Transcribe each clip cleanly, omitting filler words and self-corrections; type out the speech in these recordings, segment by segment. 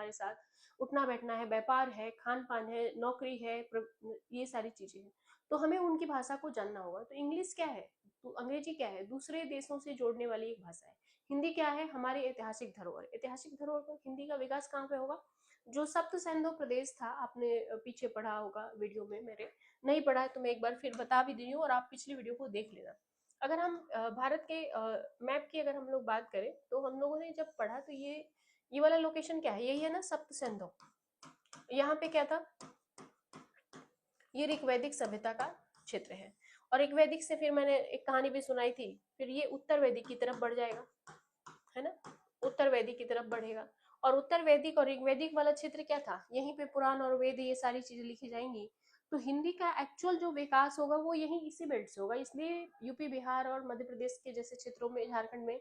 हमारे साथ, उठना बैठना है, व्यापार है, खान पान है, नौकरी है, ये सारी चीजें हैं। तो हमें उनकी भाषा को जानना होगा। तो इंग्लिश क्या है, तो अंग्रेजी क्या है, दूसरे देशों से जोड़ने वाली एक भाषा है। हिंदी क्या है, हमारी ऐतिहासिक धरोहर। ऐतिहासिक धरोहर पर हिंदी का विकास कहाँ पे होगा, जो सप्त सिंधु प्रदेश था, आपने पीछे पढ़ा होगा वीडियो में मेरे, नहीं पढ़ा है तो मैं एक बार फिर बता भी रही हूँ और आप पिछली वीडियो को देख लेना। अगर हम भारत के मैप की अगर हम लोग बात करें तो हम लोगों ने जब पढ़ा तो ये वाला लोकेशन क्या है, यही है ना सप्त सिंधु। यहाँ पे क्या था, ये ऋग्वैदिक सभ्यता का क्षेत्र है। और ऋग्वैदिक से फिर मैंने एक कहानी भी सुनाई थी, फिर ये उत्तर वैदिक की तरफ बढ़ जाएगा, है ना, उत्तर वैदिक की तरफ बढ़ेगा। और उत्तर वैदिक और ऋग्वैदिक वाला क्षेत्र क्या था, यहीं पे पुराण और वेद ये सारी चीजें लिखी जाएंगी। तो हिंदी का एक्चुअल जो विकास होगा वो यही इसी बेल्ट से होगा। इसलिए यूपी, बिहार और मध्य प्रदेश के जैसे क्षेत्रों में, झारखंड में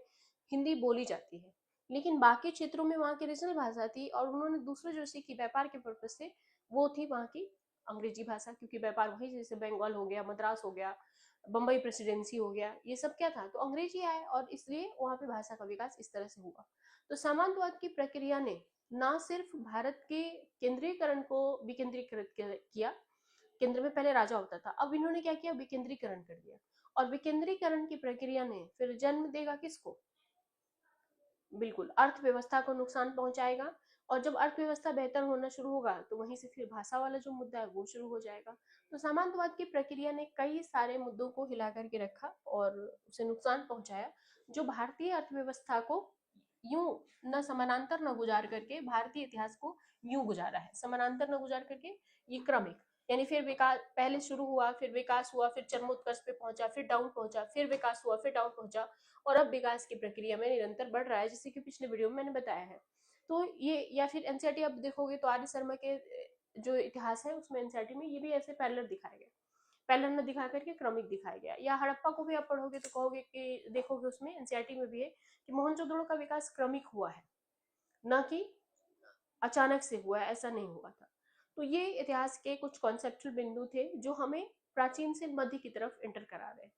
हिंदी बोली जाती है, लेकिन बाकी क्षेत्रों में वहाँ की रीजनल भाषा थी और उन्होंने दूसरे जो सीखी व्यापार के पर्पज से, वो थी वहाँ की अंग्रेजी भाषा, क्योंकि व्यापार वही, जैसे बंगाल हो गया, मद्रास हो गया, बम्बई प्रेसिडेंसी हो गया, ये सब क्या था, तो अंग्रेजी आए और इसलिए वहाँ पे भाषा का विकास इस तरह से हुआ। तो सामंतवाद की प्रक्रिया ने न सिर्फ भारत के केंद्रीयकरण को विकेंद्रीकृत किया, केंद्र में पहले राजा होता था, अब इन्होंने क्या किया, विकेंद्रीकरण कर दिया। और विकेंद्रीकरण की प्रक्रिया ने फिर जन्म देगा किसको, बिल्कुल अर्थव्यवस्था को नुकसान पहुंचाएगा। और जब अर्थव्यवस्था बेहतर होना शुरू होगा तो वहीं से फिर भाषा वाला जो मुद्दा है वो शुरू हो जाएगा। तो सामंतवाद की प्रक्रिया ने कई सारे मुद्दों को हिला करके रखा और उसे नुकसान पहुंचाया, जो भारतीय अर्थव्यवस्था को यूं न समानांतर न गुजार करके भारतीय इतिहास को यूं गुजारा है, समानांतर न गुजार करके, ये क्रमिक, यानी फिर विकास पहले शुरू हुआ, फिर विकास हुआ, फिर चरमोत्कर्ष पे पहुंचा, फिर डाउन पहुंचा, फिर विकास हुआ, फिर डाउन पहुंचा, और अब विकास की प्रक्रिया में निरंतर बढ़ रहा है, जैसे कि पिछले वीडियो में मैंने बताया है। तो ये, या फिर एनसीईआरटी अब देखोगे तो आर्य शर्मा के जो इतिहास है उसमें एनसीईआरटी में ये भी ऐसे पैरेलल दिखाया गया, पैरेलल में दिखा करके क्रमिक दिखाया गया। या हड़प्पा को भी आप पढ़ोगे तो कहोगे कि, देखोगे उसमें एनसीईआरटी में भी है कि मोहनजोदड़ो का विकास क्रमिक हुआ है, न कि अचानक से हुआ है, ऐसा नहीं हुआ था। तो ये इतिहास के कुछ कॉन्सेप्चुअल बिंदु थे जो हमें प्राचीन से मध्य की तरफ एंटर करा रहे हैं।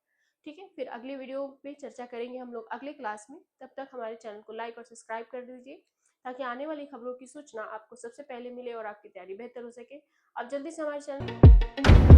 ठीक है, फिर अगले वीडियो पे चर्चा करेंगे हम लोग अगले क्लास में। तब तक हमारे चैनल को लाइक और सब्सक्राइब कर दीजिए ताकि आने वाली खबरों की सूचना आपको सबसे पहले मिले और आपकी तैयारी बेहतर हो सके। आप जल्दी से हमारे चैनल